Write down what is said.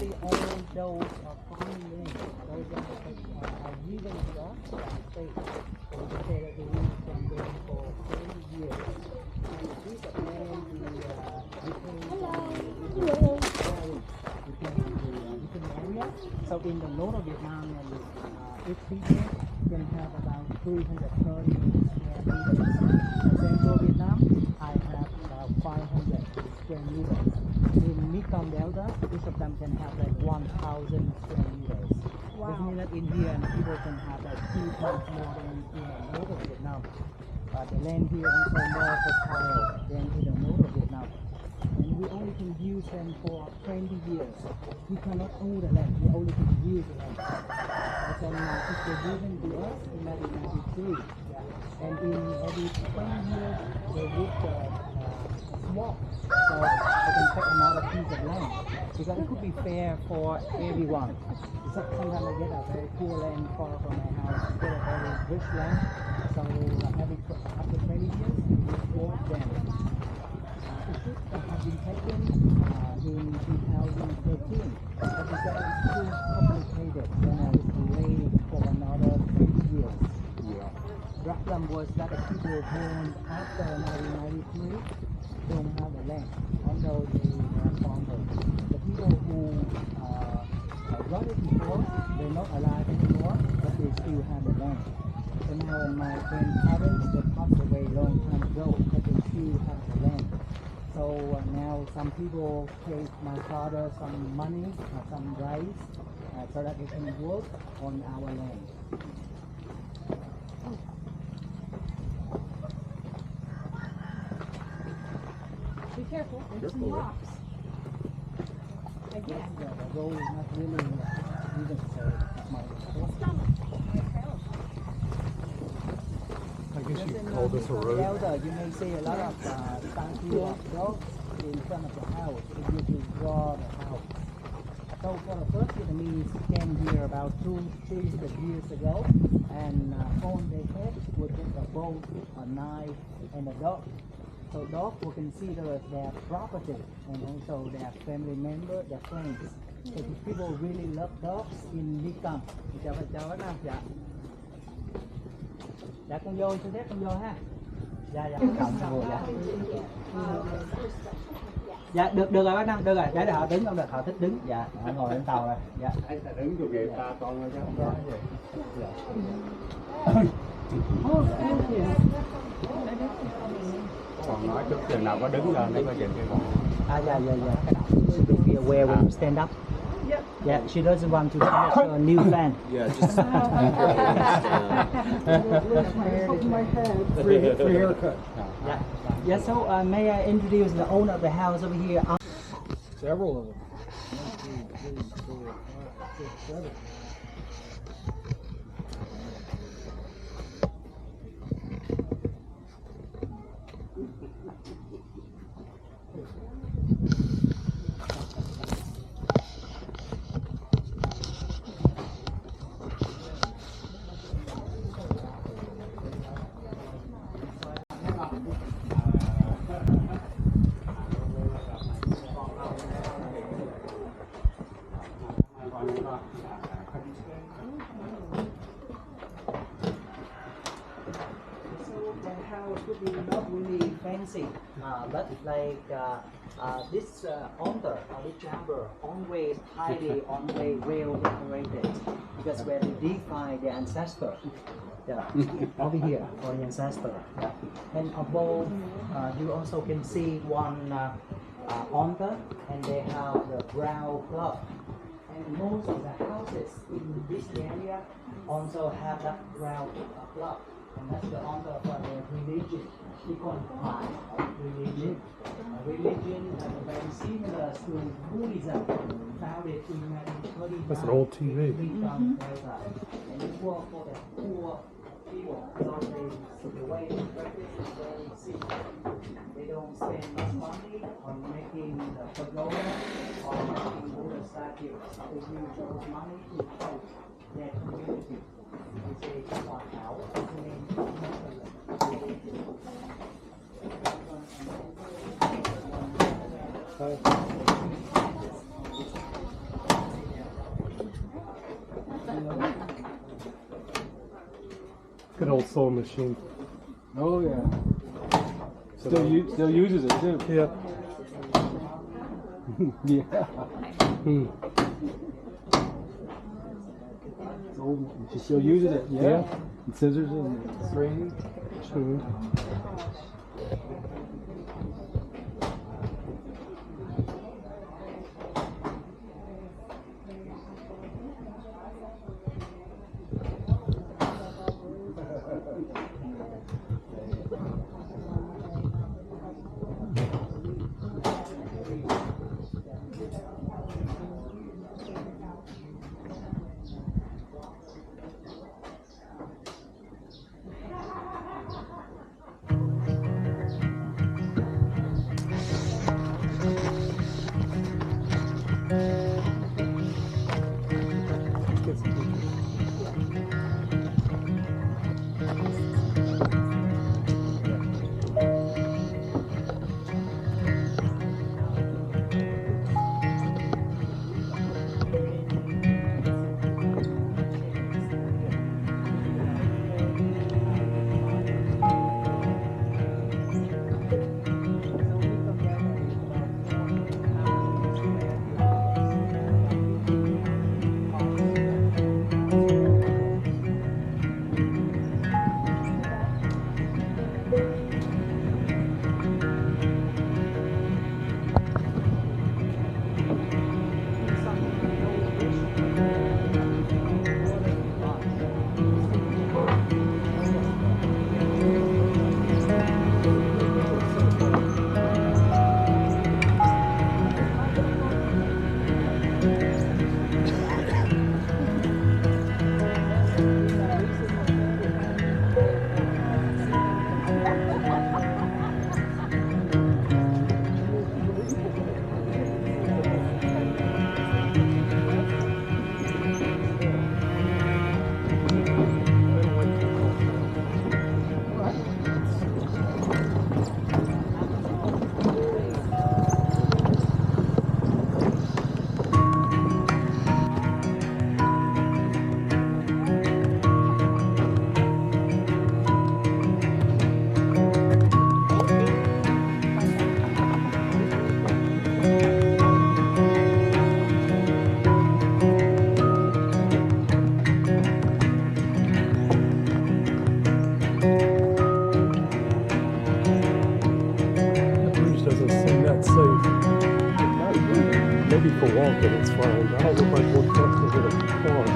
see all those farming lands. Those are river beyond that state. So we can say that the river can go for 30 years. And the piece of land, different area. So in the north of Vietnam, and each region can have about 330 square meters. In central Vietnam, I have about 500 square meters. In Mekong Delta, each of them can have like 1,000 square meters. Wow. Which means that in here, people can have like 2 times more than in the north of Vietnam. But the land here also more fertile than in the north of Vietnam. And we only can use them for 20 years. We cannot own the land, we only can use the land. And if they given to us in 1993, and in every 20 years they would swap, so they can take another piece of land. Because it could be fair for everyone. Sometimes I get a very poor land far from my house, get a very rich land. So after 20 years, we swap them. Have been taken in 2013, but because it's too complicated, then I was delayed for another 20 years. Yeah. Problem was that the people born after 1993 don't have the land, although they are farmers. The people who run it before, they're not alive anymore, but they still have the land. So now when my grandparents, they passed away a long time ago, but they still have the land. So now some people pay my father some money, some rice, so that they can work on our land. Be careful, there's some rocks. Again. Yeah, the road is not really even so it's my I guess you in, could call this a road. Delta, you may see a lot of statue of dogs in front of the house. It usually draw the house. So for the first Vietnamese came here about 200 years ago, and on their head was just a boat, a knife, and a dog. So dogs were considered their property and also their family member, their friends. So people really love dogs in Mekong. Chào bác Nam. Dạ. Dạ con vô xin phép con vô ha. Dạ dạ. Dạ được rồi bác Nam, được rồi. Để họ đứng không được, họ thích đứng. Dạ, họ ngồi lên tàu rồi. Dạ. Anh ta đứng cho người ta con thôi chứ không có gì. Còn nói chút chừng nào có đứng lên để có chừng cái bọn. Yeah. She will be aware when you stand up. Yeah, she doesn't want to touch a new fan. Yeah, just Free haircut. Yeah, so may I introduce the owner of the house over here? Several of them. 1, 2, 3, 4, 5, 6, 7. But like this altar or this chamber always highly well decorated because where they define the ancestor. Yeah, over here for the ancestor. Yeah. And above you also can see one altar, and they have the brown cloth. And most of the houses in this area also have that brown cloth. And that's the altar for the religion. We call it Pai, religion. Religion is very similar to Buddhism, founded in 1939. That's an old TV. And it works for the poor people. So the way they practice is very simple. They don't spend much money on making the pagoda or making Buddha statues. They use those money to help their community. They say it's not our Good old sewing machine. Oh yeah. Still uses it too. Yeah. Yeah. Hmm. It's old. She still uses it. Yeah. Yeah. And scissors and string. True. Get some pictures. The bridge doesn't seem that safe. Maybe for walking it's fine. I don't know if I'd want to hit a cross.